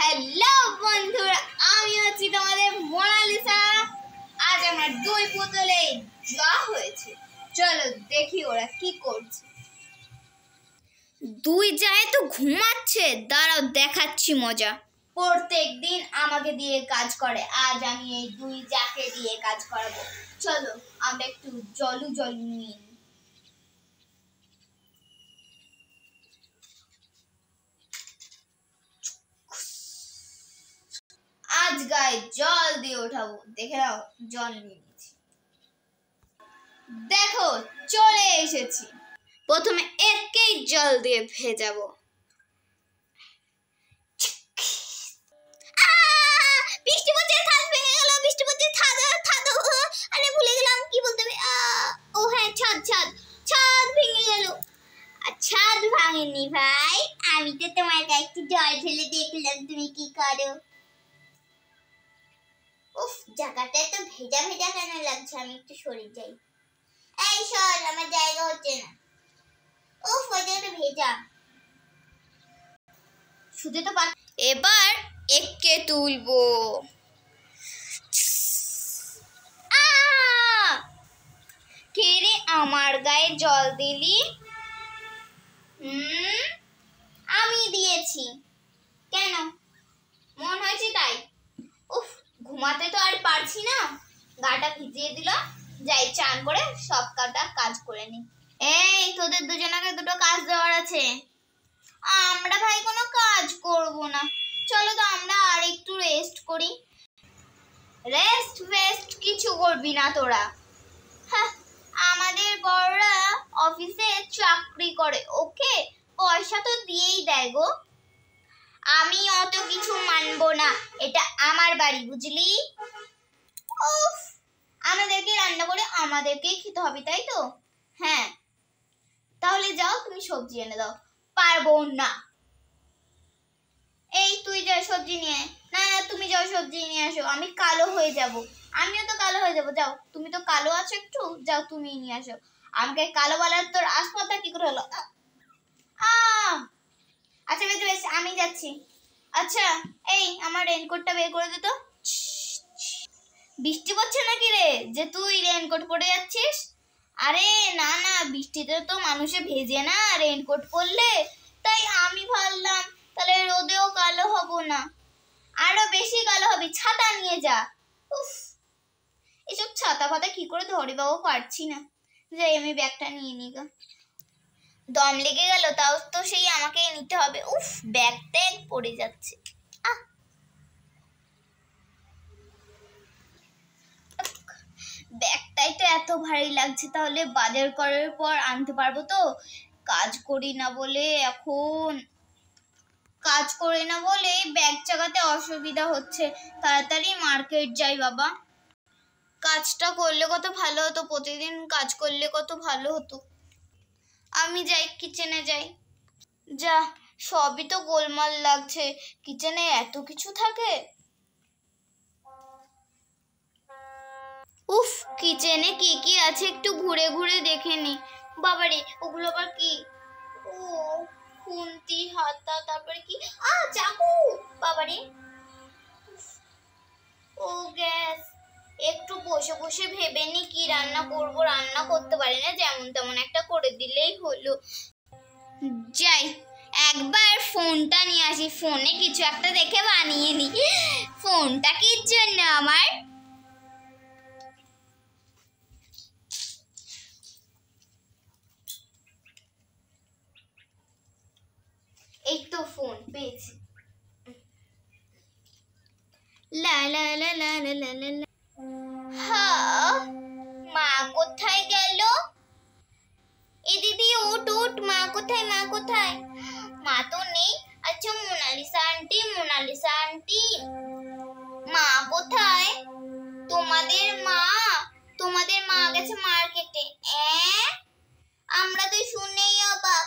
Hello বন্ধুরা, আমি হচ্ছি তোমাদের মোনালিসা। আজ আমার দুই পুতুলে যা হয়েছে, চলো দেখি ওরা কি করছে। দুই যায় তো ঘুমাচ্ছে, দাঁড়াও দেখাচ্ছি মজা। প্রত্যেক দিন আমাকে দিয়ে কাজ করে, আজ আমি এই দুই যাকে দিয়ে কাজ করাবো। চলো আমরা একটু জলু নিই। আজ গায়ে জল দিয়ে ওঠাবো, দেখে নাও জল নিয়ে নিয়েছি। দেখো চলে এসেছি। প্রথমে একেই জল দিয়ে ভেজাবো। বৃষ্টি পড়ছে, ছাদ ভেঙে গেল। বৃষ্টি পড়ছে, ছাদ। আরে ভুলে গেলাম কি বলতে হবে। ও হ্যাঁ, ছাদ ভেঙে গেল। আর ছাদ ভাঙেনি ভাই, আমি তো তোমার গায়ে একটু জল ঢেলে দেখলাম তুমি কি করো। উফ, জায়গাটা তো ভেজা ভেজা কেন লাগছে, আমি একটু সরে যাই। এই সর, আমার জায়গা হচ্ছে না। উফ, ওই জায়গাটা ভেজা। শুধু তো এবার একে তুলবো। কে রে আমার গায়ে জল দিলি? আমি দিয়েছি। কেন? মন হয়েছে তাই? উফ, ঘুমাতে তো আর পারছি না, গাটা ভিজিয়ে দিল। যাই চান করে সব কটা কাজ করে নি। এই তোদের দুজনকে দুটো কাজ দেওয়ার আছে। আমরা ভাই কোনো কাজ করব না, চলো তো আমরা আর একটু রেস্ট করি। রেস্ট কিছু করবি না তোরা। হ্যাঁ, আমাদের বড়রা অফিসে চাকরি করে, ওকে পয়সা তো দিয়েই দেয় গো। আমি অত কিছু মানবো না, এটা আমার বাড়ি, বুঝলি? উফ, আমাদেরকে রান্না করে আমাদেরকেই খেতে হবে, তাই তো? হ্যাঁ, তাহলে যাও তুমি সবজি এনে দাও। পারবো না। এই তুই যা সবজি নিয়ে। না না, তুমি যাও সবজি নিয়ে আসো, আমি কালো হয়ে যাব। আমিও তো কালো হয়ে যাব, যাও। তুমি তো কালো আছো একটু, যাও তুমি নিয়ে আসো। আমাকে কালো বলার তোর আসমাতা কি করে হলো? আচ্ছা বেশ, আমি যাচ্ছি। আচ্ছা, এই আমার রেইনকোটটা বের করে দে তো। বৃষ্টি পড়ছে নাকি রে যে তুই রেইনকোট পরে যাচ্ছিস? আরে না না, বৃষ্টিতে তো মানুষে ভেজে না রেইনকোট পরলে, তাই আমি ভাবলাম তাহলে রোদেও কালো হব না, আরো বেশি কালো হবি। ছাতা নিয়ে যা। উফ, এসব ছাতা ফাতা কি করে ধরে বাবু, পারছি না। যাই আমি ব্যাগটা নিয়ে নিই গা। দম লেগে গেল, তাও তো সেই আমাকে নিতে হবে। উফ, ব্যাগ ট্যাগ পড়ে যাচ্ছে। ব্যাগটাই তো এত ভারী লাগছে, তাহলে বাজার করার পর আনতে পারবো তো? কাজ করি না বলে ব্যাগ চাগাতে অসুবিধা হচ্ছে। তাড়াতাড়ি মার্কেট যাই বাবা। কাজটা করলে কত ভালো হতো, প্রতিদিন কাজ করলে কত ভালো হতো। আমি যাই, কিচেনে যাই। যা, সবই তো গোলমাল লাগছে, কিচেনে এত কিছু থাকে। উফ, কিচেনে কি কি আছে একটু ঘুরে ঘুরে দেখে নি। বাবারে, ওগুলো আবার কি? ও খুন্তি, হাতা, তারপরে কি? চাকু। বাবারে, ও গ্যাস। একটু বসে বসে ভেবে নি কি রান্না করব। রান্না করতে পারি না, যেমন তেমন একটা করে দিলেই হলো। যাই একবার ফোনটা নিয়ে আসি, ফোনে কিছু একটা দেখে বানিয়ে নি। ফোনটা কি জন্য আমার? এই তো ফোন পেয়েছি। লা লা লা লা লা লা লা। হ্যাঁ, মা কোথায় গেল? এ দিদি ওঠ, মা কোথায়? মা তো নেই। আচ্ছা, মোনালিসা আন্টি, মা কোথায়? তোমাদের মা গেছে মার্কেটে। আমরা তো শুনেই অবাক,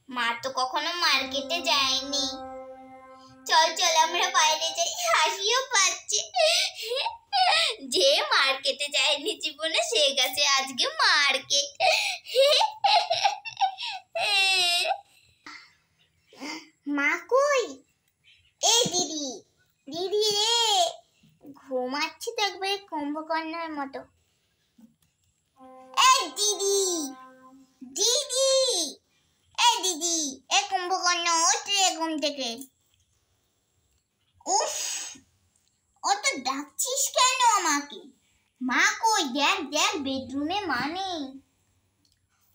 মা তো কখনো মার্কেটে যায়নি। চল আমরা বাইরে যাই। হাসিও পাচ্ছে, যে মার্কেটে যায়নি জীবনে সে গেছে আজকে মার্কেট। মা কই? এই দিদি, দিদি রে, ঘুমাচ্ছি তো একবারে কুম্ভকর্ণের মতো। এই দিদি, দিদি, এই দিদি, এই কুম্ভকর্ণ ওঠ রে ঘুম থেকে। উফ, অত ডাকছিস কেন আমাকে? মা কই? দেখ দেখ, বেডরুমে মা নেই।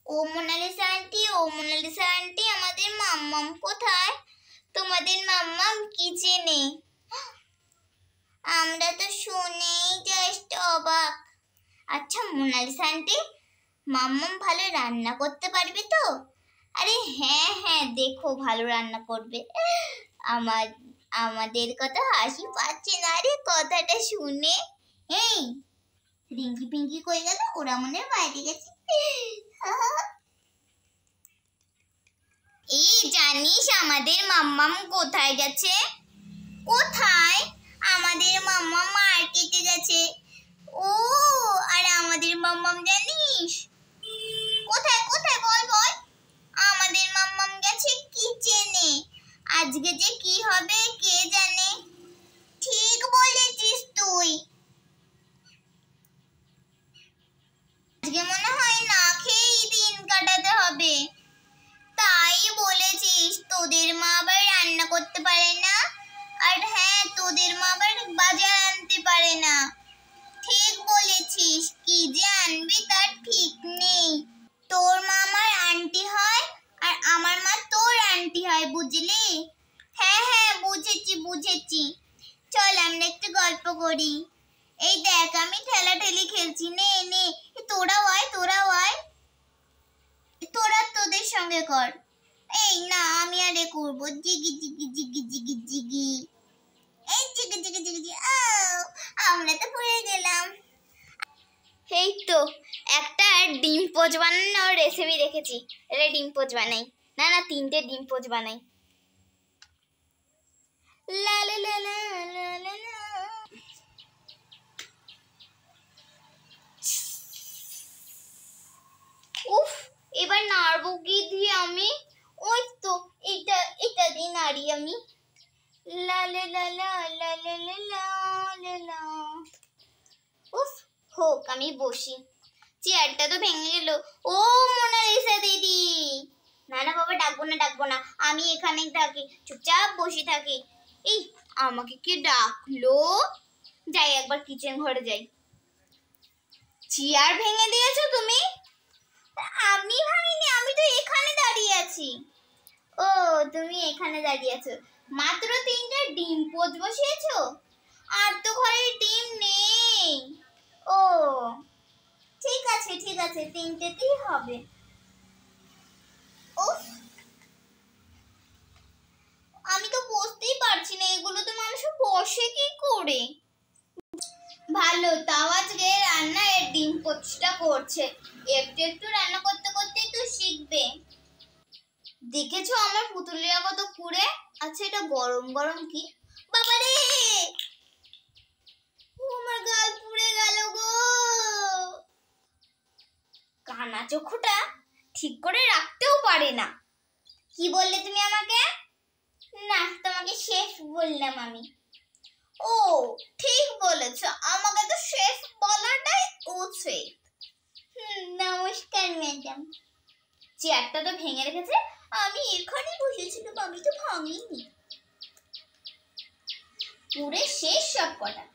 ও মোনালিসা আন্টি, ও মোনালিসা আন্টি, আমাদের মাম্মাম কোথায়? তোমাদের মাম্মাম কিচেনে। আমরা তো শুনেই জাস্ট অবাক। আচ্ছা মোনালিসা আন্টি, মাম্মাম ভালো রান্না করতে পারবে তো? আরে হ্যাঁ হ্যাঁ, দেখো ভালো রান্না করবে। আমার আমাদের কত হাসি পাচ্ছে না রে কথাটা শুনে। এই রিঙ্কি পিঙ্কি কই গেল? ওরা মনে হয় বাইরে গেছে। এই জানিস আমাদের মাম্মাম কোথায় গেছে? কোথায়? আমাদের মাম্মাম মার্কেটে গেছে। ও, আর আমাদের মাম্মাম জানিস কোথায়? কোথায় বল বল। আমাদের মাম্মাম গেছে কিচেনে। আজকে যে কি হবে কে জানে। ঠিক বলেছিস তুই। আজকে মনে হয় না খেয়েই দিন কাটাতে হবে। তাই বলেছিস, তোদের মা আবার রান্না করতে পারে না। আর হ্যাঁ, তোদের মা আবার বাজার আনতে পারে না। ঠিক বলেছিস, কি যে আনবি তার ঠিক নেই। তোর মা আমার আন্টি হয় আর আমার মা তোর আন্টি হয়, বুঝলি? হ্যাঁ হ্যাঁ, বুঝেছি বুঝেছি। চল আমরা একটু গল্প করি। এই দেখ আমি ঠেলাঠেলি খেলছি, নে নে, তোরাও আয় তোরাও আয়। তোরা তোদের সঙ্গে কর। এই না, আমি আরে করবো জিগি জিগি জিগি জিগি জিগি। এই জিগি জিগি জিগি জিগি। আমরা তো পড়ে গেলাম। এই তো একটা ডিম পোচ বানানোর রেসিপি দেখেছি। এটা ডিম পোচ বানাই। না না, 3টে ডিম পোচ বানাই। লা লা লা লা লা লা লা। উফ, এবার নাড়বো কি দিয়ে আমি? ওই তো এটা এটা দিয়ে নাড়ি আমি। লা লা লা লা লা লা লা লা লা। উফ, হোক আমি বসি। চেয়ারটা তো ভেঙে গেল। ও মোনালিসা দিদি। না না বাবা, ডাকবো না ডাকবো না, আমি এখানেই থাকি, চুপচাপ বসে থাকি। এই আমাকে কে ডাকলো? যাই একবার কিচেন ঘরে যাই। চেয়ার ভেঙে দিয়েছো তুমি? আমি ভাঙিনি, আমি তো এখানে দাঁড়িয়ে আছি। ও, তুমি এখানে দাঁড়িয়ে আছো। মাত্র 3টে ডিম পোচ বসিয়েছো? আর তো ঘরে ডিম নেই। ও ঠিক আছে ঠিক আছে, 3টেতেই হবে। উফ, আমি তো বসতেই পারছি না, এগুলো তো মানুষ বসে কি করে? ভালো, তাও আজকে রান্না এর ডিম পোচটা করছে। একটু একটু রান্না করতে করতেই তো শিখবে। দেখেছো আমার পুতুলিয়া কত পুড়ে? আচ্ছা এটা গরম গরম কি? বাবারে, আমার গাল পুড়ে গেল গো। কানা চোখটা ঠিক করে রাখতেও পারে না। কি বললে তুমি আমাকে? না, তোমাকে শেফ বললাম আমি। ও ঠিক বলেছো, আমাকে তো শেফ বলাটাই উচিত। নমস্কার ম্যাডাম। চেয়ারটা তো ভেঙে রেখেছে, আমি এখানে বসেছিলাম, আমি তো ভাঙিনি। পুরে শেষ সব কটা।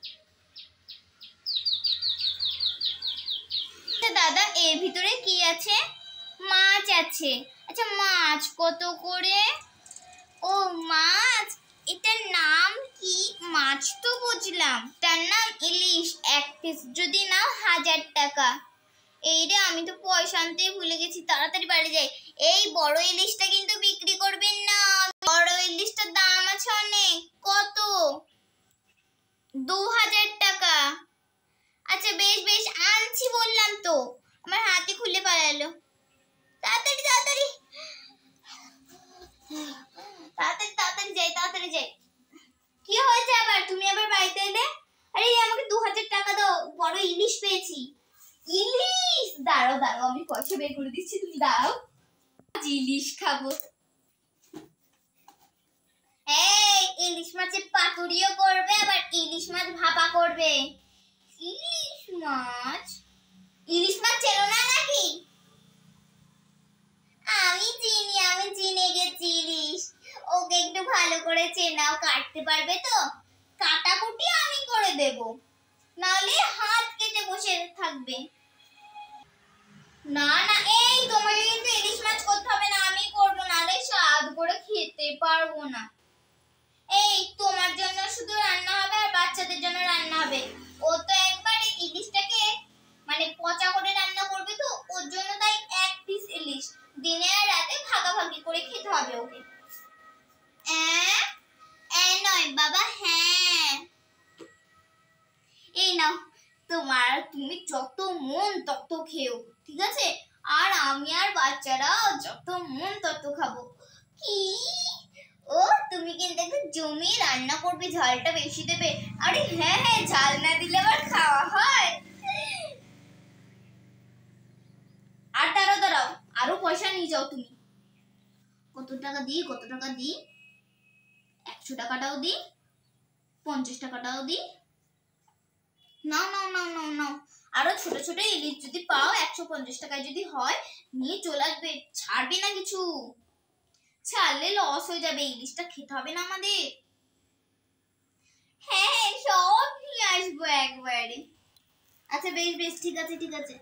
দাদা এর ভিতরে কি আছে? মাছ আছে। আচ্ছা মাছ কত করে? ও মাছ, এটার নাম কি? মাছ তো বুঝলাম, তার নাম ইলিশ। 1 পিস যদি নাও 1000 টাকা। এই রে, আমি তো পয়সা আনতেই ভুলে গেছি, তাড়াতাড়ি বাড়ি যাই। এই বড় ইলিশটা কিন্তু বিক্রি করবেন না, বড় ইলিশটার দাম আছে অনেক। কত? 2000 টাকা। আচ্ছা বেশ বেশ, আনছি বললাম তো। আমার হাতে খুলে পালালো। তাড়াতাড়ি তাড়াতাড়ি তাড়াতাড়ি তাড়াতাড়ি যাই, তাড়াতাড়ি যাই। কি হয়েছে আবার? তুমি আবার বাড়িতে এলে? আরে আমাকে 2000 টাকা দাও, বড় ইলিশ পেয়েছি। ইলিশ? দাঁড়াও দাঁড়াও, আমি পয়সা বের করে দিচ্ছি, তুমি দাঁড়াও। ইলিশ খাবো। এই ইলিশ ইলিশ মাছের পাতুরিও করবে, আবার ইলিশ মাছ ভাপা করবে। ইলিশ মাছ? ইলিশ মাছ চেনো না নাকি? আমি চিনে গেছি ইলিশ। ওকে একটু ভালো করে চেনাও, কাটতে পারবে তো? কাটাকুটি আমি করে দেব, নালে হাত কেটে বসে থাকবে। না না, এই তোমাকে কিন্তু ইলিশ মাছ করতে হবে না, আমি করবো, নালে স্বাদ করে খেতে পারবো না। এই তোমার জন্য শুধু রান্না হবে আর বাচ্চাদের জন্য রান্না হবে। ও তো একবার ইলিশটাকে মানে পচা করে রান্না করবে, তো ওর জন্য তাই এক পিস ইলিশ দিনে আর রাতে ভাগাভাগি করে খেতে হবে ওকে। নয় বাবা, হ্যাঁ। এই নাও, তুমি যত মন তত খেও, ঠিক আছে? আর আমি আর বাচ্চারা যত মন তত খাবো। কি? ও তুমি কিন্তু একটু জমিয়ে রান্না করবে, ঝালটা বেশি দেবে। আরে হ্যাঁ হ্যাঁ, ঝাল না দিলে আবার খাওয়া হয়? আর দাঁড়াও, আরো পয়সা নিয়ে যাও তুমি। কত টাকা দিই? 100 টাকাটাও দিই, 50 টাকাটাও দিই। নাও। আরো ছোট ছোট ইলিশ যদি পাও, 150 টাকায় যদি হয়, নিয়ে চলে আসবে। ছাড়বে না কিছু, ছাড়লে লস হয়ে যাবে, ইলিশটা খেতে হবে না আমাদের। হ্যাঁ, সব নিয়ে আসবো একবারে। আচ্ছা বেশ, ঠিক আছে।